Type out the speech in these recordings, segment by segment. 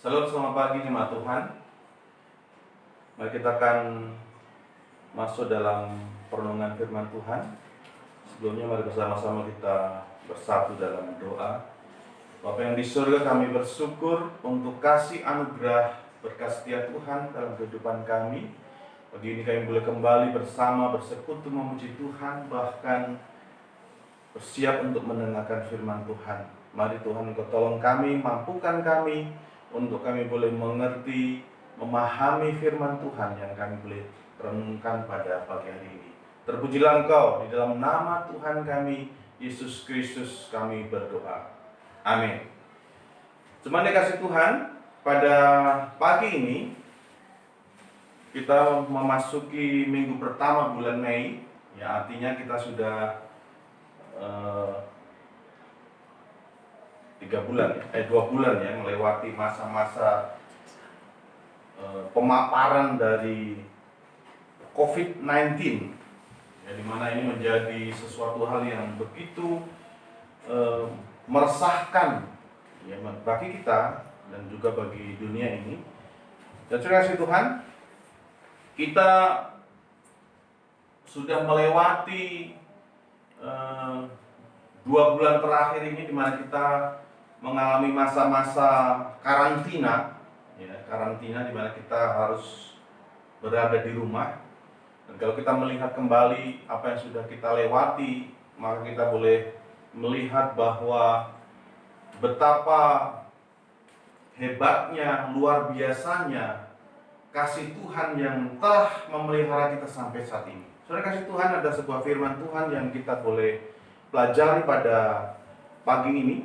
Salam, selamat pagi jemaat Tuhan. Mari kita akan masuk dalam perenungan firman Tuhan. Sebelumnya mari bersama-sama kita bersatu dalam doa. Bapa yang di surga, kami bersyukur untuk kasih anugerah berkat setia Tuhan dalam kehidupan kami. Pagi ini kami boleh kembali bersama bersekutu memuji Tuhan, bahkan bersiap untuk mendengarkan firman Tuhan. Mari Tuhan Engkau tolong kami, mampukan kami untuk kami boleh mengerti, memahami firman Tuhan yang kami boleh renungkan pada pagi hari ini. Terpujilah Engkau, di dalam nama Tuhan kami, Yesus Kristus kami berdoa. Amin. Jemaat dikasih Tuhan, pada pagi ini kita memasuki minggu pertama bulan Mei. Ya, artinya kita sudah 2 bulan ya melewati masa-masa pemaparan dari COVID-19, ya, dimana ini menjadi sesuatu hal yang begitu meresahkan ya, bagi kita dan juga bagi dunia ini. Dan terima kasih Tuhan, kita sudah melewati 2 bulan terakhir ini, di mana kita mengalami masa-masa karantina, ya, karantina di mana kita harus berada di rumah. Dan kalau kita melihat kembali apa yang sudah kita lewati, maka kita boleh melihat bahwa betapa hebatnya, luar biasanya kasih Tuhan yang telah memelihara kita sampai saat ini. Saudara kasih Tuhan, ada sebuah firman Tuhan yang kita boleh pelajari pada pagi ini.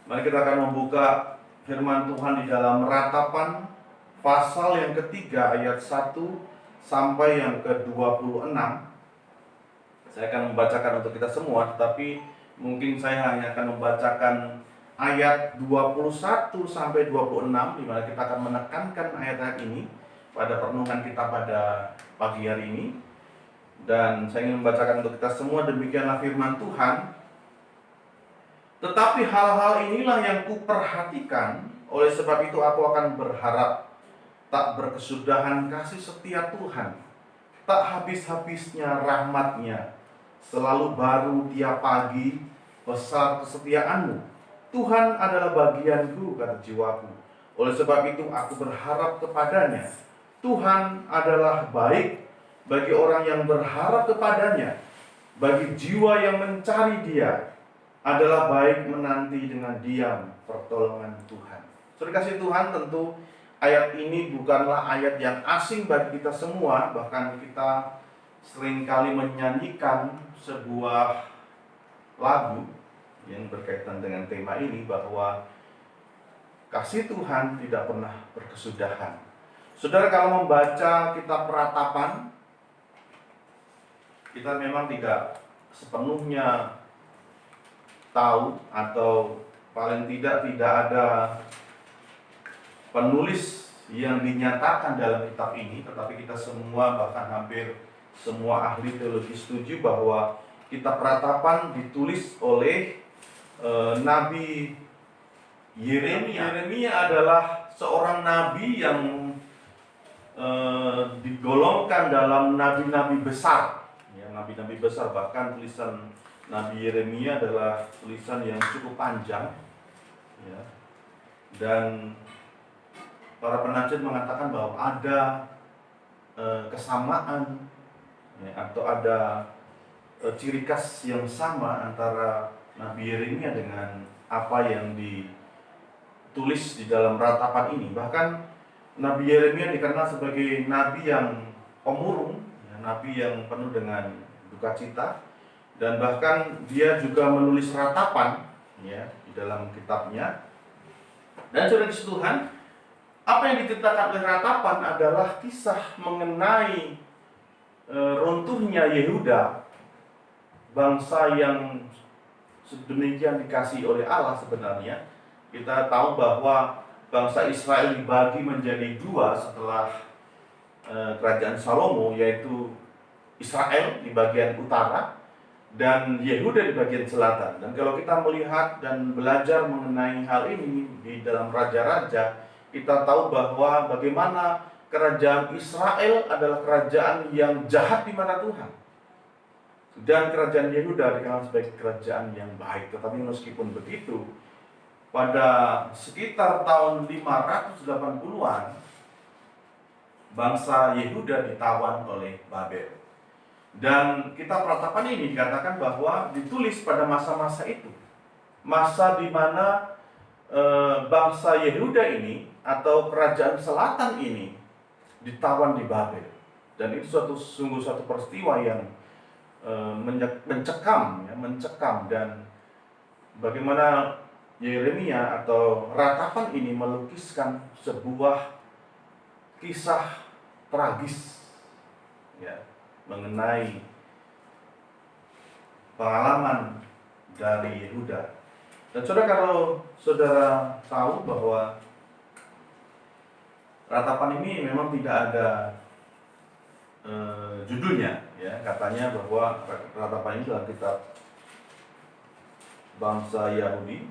Mari kita akan membuka firman Tuhan di dalam Ratapan pasal yang ketiga ayat 1 sampai yang ke-26. Saya akan membacakan untuk kita semua, tetapi mungkin saya hanya akan membacakan ayat 21 sampai 26, di mana kita akan menekankan ayat-ayat ini pada perenungan kita pada pagi hari ini. Dan saya ingin membacakan untuk kita semua, demikianlah firman Tuhan. Tetapi hal-hal inilah yang kuperhatikan, oleh sebab itu aku akan berharap tak berkesudahan kasih setia Tuhan, tak habis-habisnya rahmat-Nya, selalu baru tiap pagi, besar kesetiaan-Mu. Tuhan adalah bagianku, kata jiwaku. Oleh sebab itu aku berharap kepadanya. Tuhan adalah baik bagi orang yang berharap kepadanya, bagi jiwa yang mencari Dia adalah baik menanti dengan diam pertolongan Tuhan. Saudara kasih Tuhan, tentu ayat ini bukanlah ayat yang asing bagi kita semua. Bahkan kita seringkali menyanyikan sebuah lagu yang berkaitan dengan tema ini, bahwa kasih Tuhan tidak pernah berkesudahan. Saudara, kalau membaca kitab Ratapan, kita memang tidak sepenuhnya tahu, atau paling tidak ada penulis yang dinyatakan dalam kitab ini. Tetapi kita semua, bahkan hampir semua ahli teologi setuju bahwa kitab Ratapan ditulis oleh Nabi Yeremia. Yeremia adalah seorang nabi yang digolongkan dalam nabi-nabi besar, ya, nabi-nabi besar. Bahkan tulisan Nabi Yeremia adalah tulisan yang cukup panjang, ya. Dan para penafsir mengatakan bahwa ada kesamaan, ya, atau ada ciri khas yang sama antara Nabi Yeremia dengan apa yang ditulis di dalam Ratapan ini. Bahkan Nabi Yeremia dikenal sebagai nabi yang pemurung, ya, nabi yang penuh dengan duka cita. Dan bahkan dia juga menulis ratapan, ya, di dalam kitabnya. Dan saudara Tuhan, apa yang diceritakan oleh Ratapan adalah kisah mengenai runtuhnya Yehuda, bangsa yang sedemikian dikasihi oleh Allah. Sebenarnya kita tahu bahwa bangsa Israel dibagi menjadi 2 setelah kerajaan Salomo, yaitu Israel di bagian utara dan Yehuda di bagian selatan. Dan kalau kita melihat dan belajar mengenai hal ini di dalam Raja-Raja, kita tahu bahwa bagaimana kerajaan Israel adalah kerajaan yang jahat di mata Tuhan. Dan kerajaan Yehuda dikenal sebagai kerajaan yang baik. Tetapi meskipun begitu, pada sekitar tahun 580-an, bangsa Yehuda ditawan oleh Babel. Dan kitab Ratapan ini dikatakan bahwa ditulis pada masa-masa itu. Masa di mana bangsa Yehuda ini atau kerajaan selatan ini ditawan di Babel. Dan itu sungguh suatu peristiwa yang mencekam dan bagaimana Yeremia atau Ratapan ini melukiskan sebuah kisah tragis ya, mengenai pengalaman dari Yehuda. Dan saudara, kalau saudara tahu bahwa Ratapan ini memang tidak ada judulnya, ya, katanya bahwa Ratapan ini adalah kitab bangsa Yahudi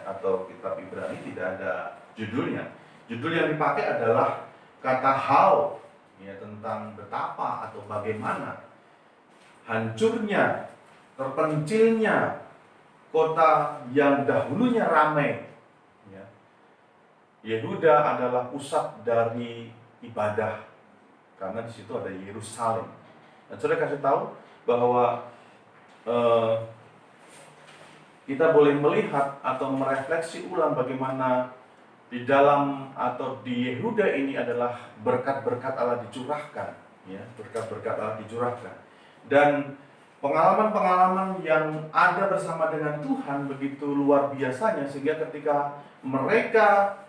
atau kitab Ibrani, tidak ada judulnya. Judul yang dipakai adalah kata how, ya, tentang betapa atau bagaimana hancurnya, terpencilnya kota yang dahulunya ramai. Ya. Yehuda adalah pusat dari ibadah, karena di situ ada Yerusalem. Dan saudara kasih tahu bahwa kita boleh melihat atau merefleksi ulang bagaimana di dalam atau di Yehuda ini adalah berkat-berkat Allah dicurahkan, ya, berkat-berkat Allah dicurahkan. Dan pengalaman-pengalaman yang ada bersama dengan Tuhan begitu luar biasanya, sehingga ketika mereka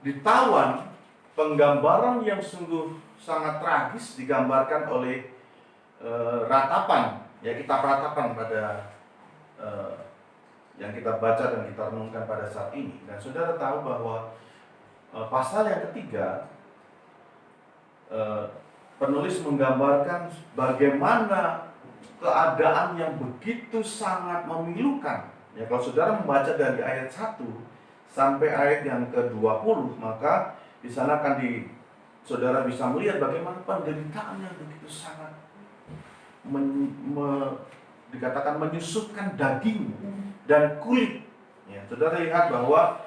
ditawan, penggambaran yang sungguh sangat tragis digambarkan oleh Ratapan, ya, kitab Ratapan pada yang kita baca dan kita renungkan pada saat ini. Dan saudara tahu bahwa pasal yang ketiga, penulis menggambarkan bagaimana keadaan yang begitu sangat memilukan. Ya, kalau saudara membaca dari ayat 1 sampai ayat yang ke-20, maka di sana akan saudara bisa melihat bagaimana penderitaan yang begitu sangat dikatakan menyusutkan daging dan kulit. Ya, saudara lihat bahwa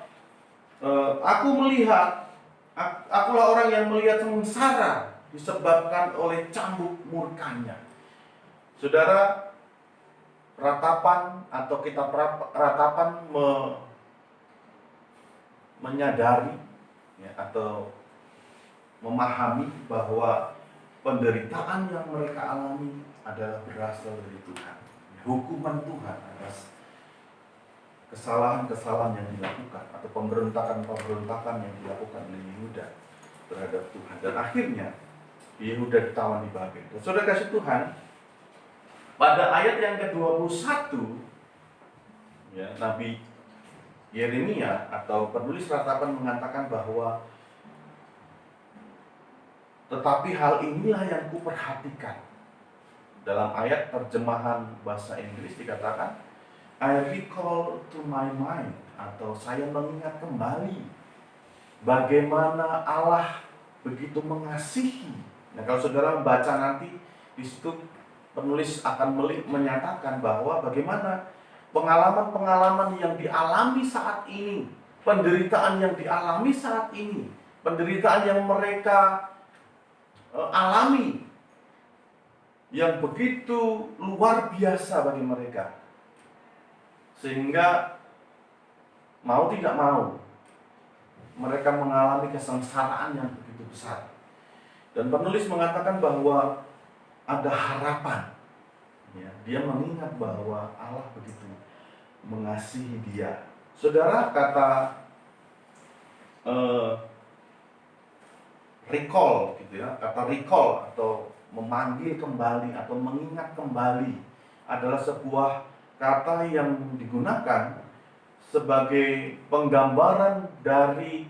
akulah orang yang melihat sengsara disebabkan oleh cambuk murkanya. Saudara, Ratapan atau kitab Ratapan menyadari, ya, atau memahami bahwa penderitaan yang mereka alami adalah berasal dari Tuhan. Hukuman Tuhan atas kesalahan-kesalahan yang dilakukan atau pemberontakan-pemberontakan yang dilakukan oleh Yehuda terhadap Tuhan. Dan akhirnya Yehuda ditawan di Babel. Dan saudara kasih Tuhan, pada ayat yang ke-21, ya, Nabi Yeremia atau penulis Ratapan mengatakan bahwa tetapi hal inilah yang kuperhatikan. Dalam ayat terjemahan bahasa Inggris dikatakan, I recall to my mind, atau saya mengingat kembali bagaimana Allah begitu mengasihi. Nah, kalau saudara membaca nanti di situ penulis akan menyatakan bahwa bagaimana pengalaman-pengalaman yang dialami saat ini, penderitaan yang dialami saat ini, penderitaan yang mereka alami yang begitu luar biasa bagi mereka, sehingga mau tidak mau mereka mengalami kesengsaraan yang begitu besar. Dan penulis mengatakan bahwa ada harapan, ya, dia mengingat bahwa Allah begitu mengasihi dia. Saudara, kata recall, gitu ya, kata recall atau memanggil kembali atau mengingat kembali adalah sebuah kata yang digunakan sebagai penggambaran dari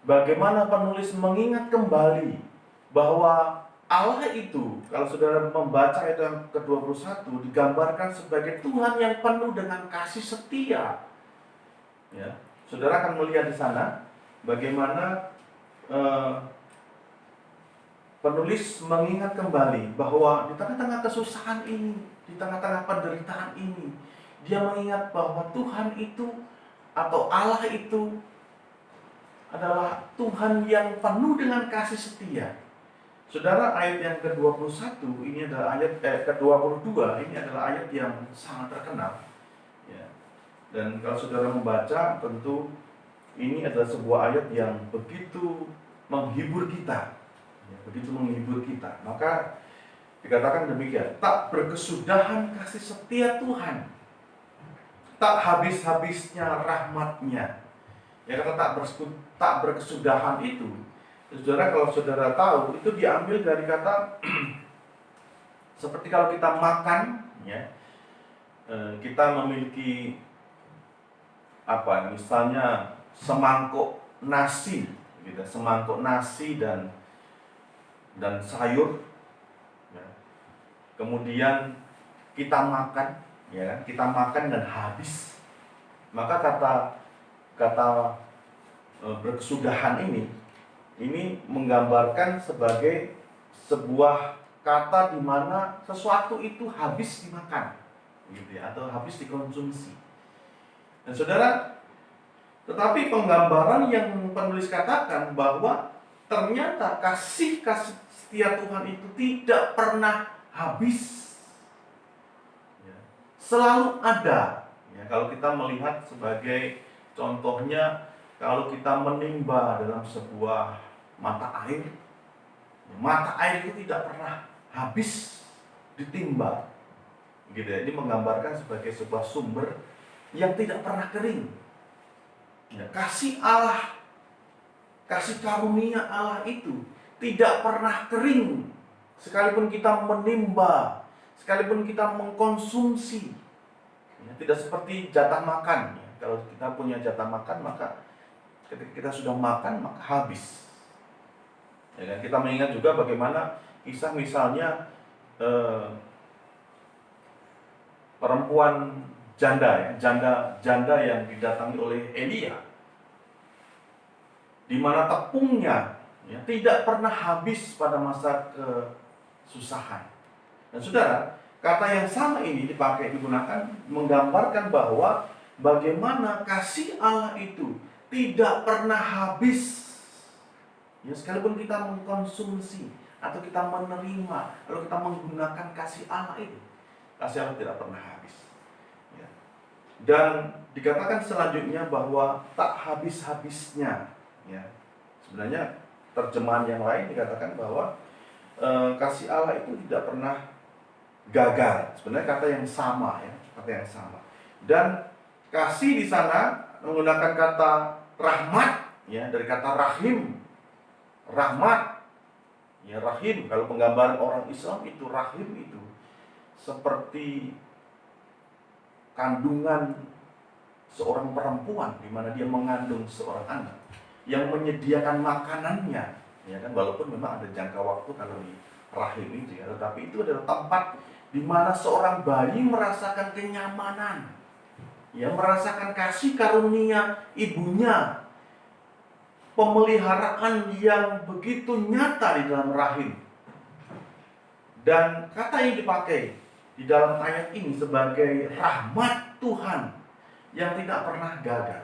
bagaimana penulis mengingat kembali bahwa Allah itu, kalau saudara membaca ayat yang ke-21, digambarkan sebagai Tuhan yang penuh dengan kasih setia. Ya, saudara akan melihat di sana bagaimana penulis mengingat kembali bahwa di tengah-tengah kesusahan ini, di tengah-tengah penderitaan ini, dia mengingat bahwa Tuhan itu atau Allah itu adalah Tuhan yang penuh dengan kasih setia. Saudara, ayat yang ke-21 ini adalah ayat ke-22, ini adalah ayat yang sangat terkenal. Ya. Dan kalau saudara membaca, tentu ini adalah sebuah ayat yang begitu menghibur kita. Ya, begitu menghibur kita. Maka dikatakan demikian, tak berkesudahan kasih setia Tuhan, tak habis-habisnya rahmat-Nya. Ya, kata tak berkesudahan itu, saudara, kalau saudara tahu, itu diambil dari kata seperti kalau kita makan, ya, kita memiliki apa? Misalnya semangkuk nasi, gitu, semangkuk nasi dan sayur, ya. Kemudian kita makan, ya, kita makan dan habis. Maka kata berkesudahan ini menggambarkan sebagai sebuah kata di mana sesuatu itu habis dimakan, gitu ya, atau habis dikonsumsi. Dan saudara, tetapi penggambaran yang penulis katakan bahwa ternyata kasih setia Tuhan itu tidak pernah habis, ya, selalu ada. Ya, kalau kita melihat sebagai contohnya, kalau kita menimba dalam sebuah mata air itu tidak pernah habis ditimba, gitu ya. Ini menggambarkan sebagai sebuah sumber yang tidak pernah kering. Ya, kasih Allah, kasih karunia Allah itu tidak pernah kering. Sekalipun kita menimba, sekalipun kita mengkonsumsi, ya, tidak seperti jatah makan. Ya. Kalau kita punya jatah makan, maka ketika kita sudah makan, maka habis. Ya, dan kita mengingat juga bagaimana kisah misalnya perempuan janda, ya, janda yang didatangi oleh Elia, di mana tepungnya, ya, tidak pernah habis pada masa kesusahan. Dan saudara, kata yang sama ini digunakan menggambarkan bahwa bagaimana kasih Allah itu tidak pernah habis. Ya, sekalipun kita mengkonsumsi atau kita menerima, lalu kita menggunakan kasih Allah itu, kasih Allah tidak pernah habis. Ya. Dan dikatakan selanjutnya bahwa tak habis-habisnya. Ya. Sebenarnya terjemahan yang lain dikatakan bahwa kasih Allah itu tidak pernah gagal. Sebenarnya kata yang sama, ya, kata yang sama. Dan kasih di sana menggunakan kata rahmat, ya, dari kata rahim. Rahmat, ya, rahim. Kalau penggambaran orang Islam itu rahim itu seperti kandungan seorang perempuan di mana dia mengandung seorang anak yang menyediakan makanannya, ya kan, walaupun memang ada jangka waktu kalau di rahim itu, ya, tetapi itu adalah tempat di mana seorang bayi merasakan kenyamanan, ya, merasakan kasih karunia ibunya, pemeliharaan yang begitu nyata di dalam rahim. Dan kata yang dipakai di dalam ayat ini sebagai rahmat Tuhan yang tidak pernah gagal,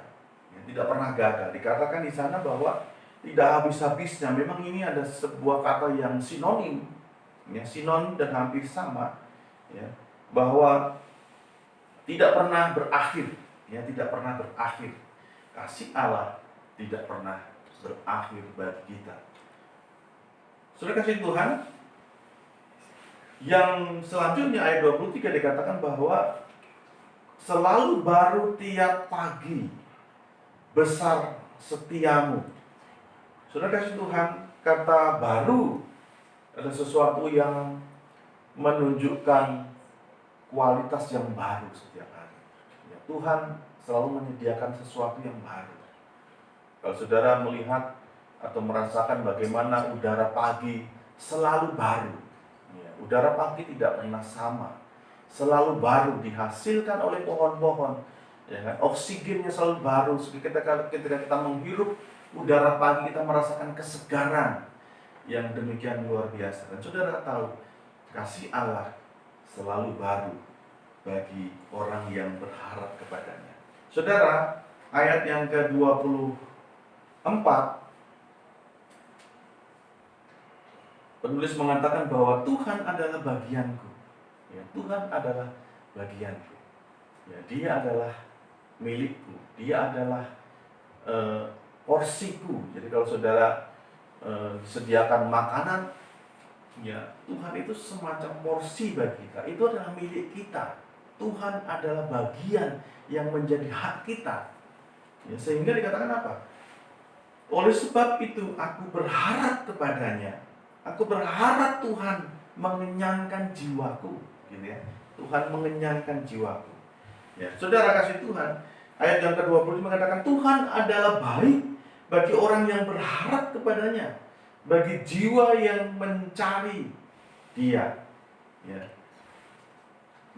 ya, tidak pernah gagal. Dikatakan di sana bahwa tidak habis-habisnya. Memang ini ada sebuah kata yang sinonim, ya, sinonim dan hampir sama, ya, bahwa tidak pernah berakhir, ya, tidak pernah berakhir. Kasih Allah tidak pernah berakhir bagi kita. Saudara kasih Tuhan, yang selanjutnya ayat 23 dikatakan bahwa selalu baru tiap pagi, besar setiamu. Saudara kasih Tuhan, kata baru ada sesuatu yang menunjukkan kualitas yang baru setiap hari. Ya, Tuhan selalu menyediakan sesuatu yang baru. Kalau saudara melihat atau merasakan bagaimana udara pagi selalu baru. Ya, udara pagi tidak pernah sama, selalu baru dihasilkan oleh pohon-pohon. Ya kan? Oksigennya selalu baru. Ketika kita menghirup udara pagi, kita merasakan kesegaran yang demikian luar biasa. Dan saudara tahu, kasih Allah selalu baru bagi orang yang berharap kepadanya. Saudara, ayat yang ke-24, penulis mengatakan bahwa Tuhan adalah bagianku. Ya, Tuhan adalah bagianku. Ya, Dia adalah milikku. Dia adalah porsiku. Jadi kalau saudara disediakan makanan, ya Tuhan itu semacam porsi bagi kita. Itu adalah milik kita. Tuhan adalah bagian yang menjadi hak kita. Ya, sehingga dikatakan apa? Oleh sebab itu aku berharap kepadanya. Aku berharap Tuhan mengenyangkan jiwaku, gitu ya. Tuhan mengenyangkan jiwaku. Ya, saudara kasih Tuhan, ayat yang ke-20 mengatakan Tuhan adalah baik bagi orang yang berharap kepadanya, bagi jiwa yang mencari Dia. Ya.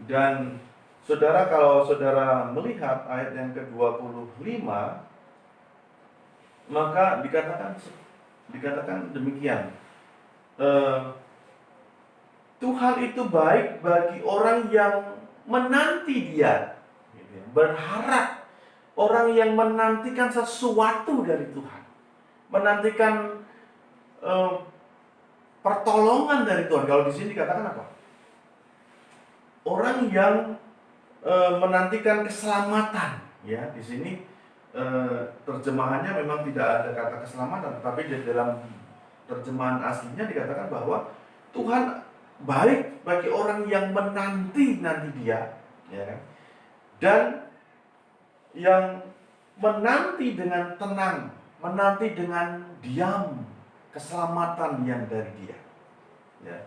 Dan saudara, kalau saudara melihat ayat yang ke-25, maka dikatakan demikian. Tuhan itu baik bagi orang yang menanti Dia, berharap, orang yang menantikan sesuatu dari Tuhan, menantikan pertolongan dari Tuhan. Kalau di sini dikatakan apa? Orang yang menantikan keselamatan. Ya, di sini terjemahannya memang tidak ada kata keselamatan, tetapi di dalam terjemahan aslinya dikatakan bahwa Tuhan baik bagi orang yang menanti Dia, ya kan? Dan yang menanti dengan tenang, menanti dengan diam keselamatan yang dari Dia, ya.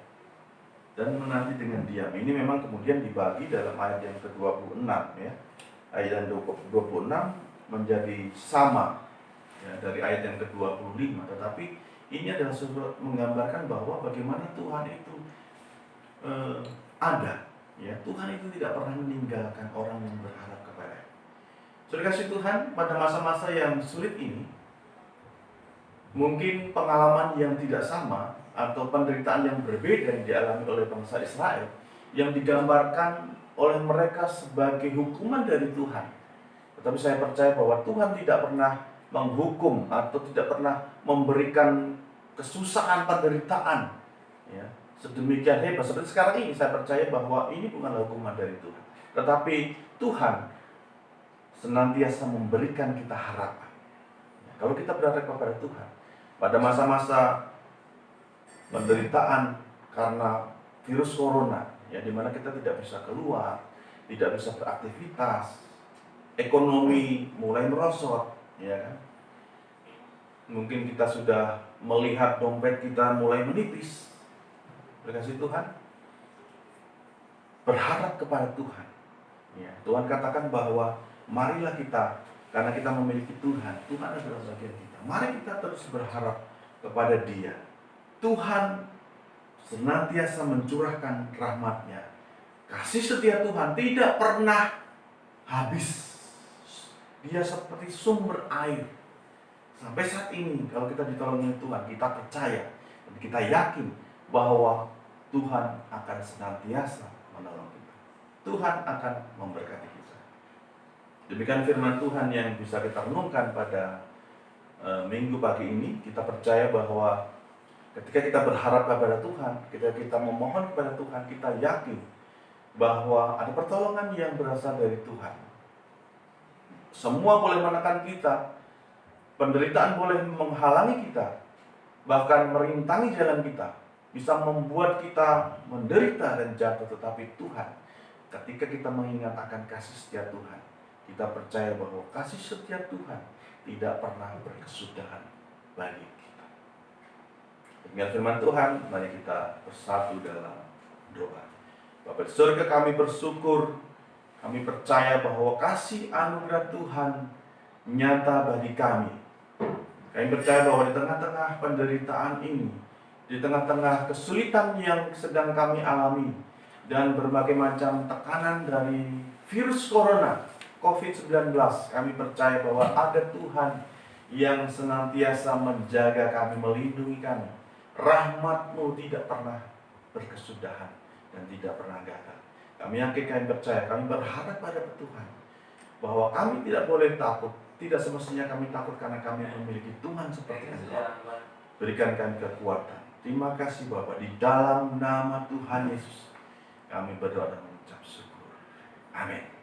Dan menanti dengan diam. Ini memang kemudian dibagi dalam ayat yang ke-26, ya. Ayat yang 26 menjadi sama, ya, dari ayat yang ke-25, tetapi ini adalah menggambarkan bahwa bagaimana Tuhan itu ada, ya. Tuhan itu tidak pernah meninggalkan orang yang berharap kepada. Saudara kasih Tuhan, pada masa-masa yang sulit ini, mungkin pengalaman yang tidak sama atau penderitaan yang berbeda yang dialami oleh bangsa Israel, yang digambarkan oleh mereka sebagai hukuman dari Tuhan. Tetapi saya percaya bahwa Tuhan tidak pernah menghukum atau tidak pernah memberikan kesusahan, penderitaan, ya, sedemikian hebat seperti sekarang ini. Saya percaya bahwa ini bukanlah hukuman dari Tuhan, tetapi Tuhan senantiasa memberikan kita harapan. Kalau kita berharap kepada Tuhan, pada masa-masa penderitaan karena virus corona, ya, di mana kita tidak bisa keluar, tidak bisa beraktivitas, ekonomi mulai merosot, ya kan? Mungkin kita sudah melihat dompet kita mulai menipis. Berkasih Tuhan, berharap kepada Tuhan. Ya, Tuhan katakan bahwa marilah kita, karena kita memiliki Tuhan, Tuhan adalah bagian kita. Mari kita terus berharap kepada Dia. Tuhan senantiasa mencurahkan rahmat-Nya. Kasih setia Tuhan tidak pernah habis. Dia seperti sumber air. Sampai saat ini, kalau kita ditolongi Tuhan, kita percaya dan kita yakin bahwa Tuhan akan senantiasa menolong kita. Tuhan akan memberkati kita. Demikian firman Tuhan yang bisa kita renungkan pada minggu pagi ini. Kita percaya bahwa ketika kita berharap kepada Tuhan, ketika kita memohon kepada Tuhan, kita yakin bahwa ada pertolongan yang berasal dari Tuhan. Semua boleh menekan kita, penderitaan boleh menghalangi kita, bahkan merintangi jalan kita, bisa membuat kita menderita dan jatuh. Tetapi Tuhan, ketika kita mengingat akan kasih setia Tuhan, kita percaya bahwa kasih setia Tuhan tidak pernah berkesudahan bagi kita. Demikian firman Tuhan, mari kita bersatu dalam doa. Bapa di surga, kami bersyukur, kami percaya bahwa kasih anugerah Tuhan nyata bagi kami. Kami percaya bahwa di tengah-tengah penderitaan ini, di tengah-tengah kesulitan yang sedang kami alami dan berbagai macam tekanan dari virus corona COVID-19, kami percaya bahwa ada Tuhan yang senantiasa menjaga kami, melindungi kami. Rahmat-Mu tidak pernah berkesudahan dan tidak pernah gagal. Kami yakin, kami percaya, kami berharap pada Tuhan bahwa kami tidak boleh takut. Tidak semestinya kami takut karena kami memiliki Tuhan seperti Engkau. Berikan kami kekuatan. Terima kasih Bapak, di dalam nama Tuhan Yesus kami berdoa dan mengucap syukur. Amin.